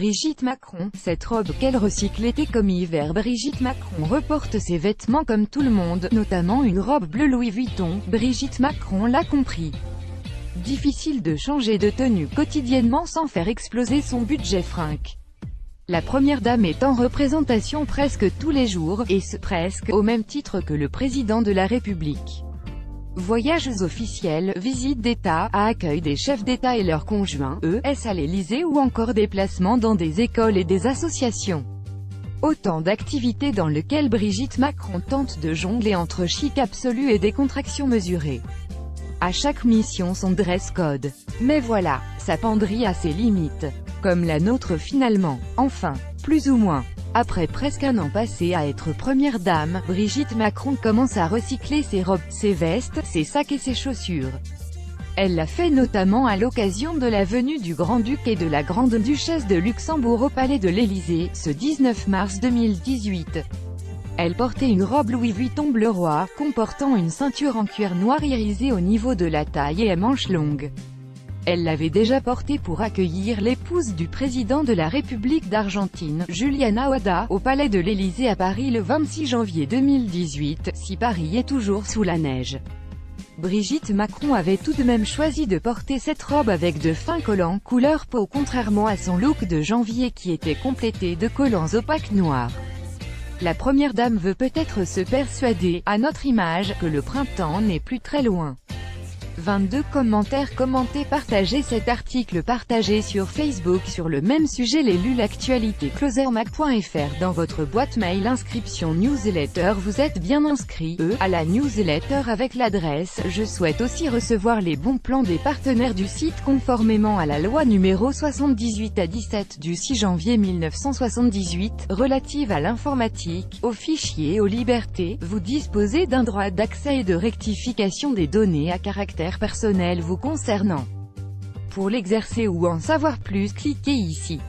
Brigitte Macron. Cette robe qu'elle recycle été comme hiver. Brigitte Macron reporte ses vêtements comme tout le monde, notamment une robe bleue Louis Vuitton. Brigitte Macron l'a compris. Difficile de changer de tenue quotidiennement sans faire exploser son budget fringue. La première dame est en représentation presque tous les jours, et ce, presque, au même titre que le président de la République. Voyages officiels, visites d'État, à accueil des chefs d'État et leurs conjoints, à l'Élysée ou encore déplacements dans des écoles et des associations. Autant d'activités dans lesquelles Brigitte Macron tente de jongler entre chic absolu et décontraction mesurée. À chaque mission son dress code. Mais voilà, sa penderie a ses limites. Comme la nôtre finalement. Enfin, plus ou moins. Après presque un an passé à être première dame, Brigitte Macron commence à recycler ses robes, ses vestes, ses sacs et ses chaussures. Elle l'a fait notamment à l'occasion de la venue du Grand-Duc et de la Grande-Duchesse de Luxembourg au Palais de l'Élysée, ce 19 mars 2018. Elle portait une robe Louis Vuitton bleu roi, comportant une ceinture en cuir noir irisée au niveau de la taille et à manches longues. Elle l'avait déjà portée pour accueillir l'épouse du président de la République d'Argentine, Juliana Oda, au Palais de l'Élysée à Paris le 26 janvier 2018, si Paris est toujours sous la neige. Brigitte Macron avait tout de même choisi de porter cette robe avec de fins collants couleur peau contrairement à son look de janvier qui était complété de collants opaques noirs. La première dame veut peut-être se persuader, à notre image, que le printemps n'est plus très loin. 22 commentaires commentés. Partagez cet article partagé sur Facebook sur le même sujet. L'élu l'actualité closermac.fr dans votre boîte mail. Inscription newsletter. Vous êtes bien inscrit à la newsletter avec l'adresse. Je souhaite aussi recevoir les bons plans des partenaires du site conformément à la loi numéro 78/17 du 6 janvier 1978 relative à l'informatique, aux fichiers et aux libertés. Vous disposez d'un droit d'accès et de rectification des données à caractère personnel vous concernant. Pour l'exercer ou en savoir plus, cliquez ici.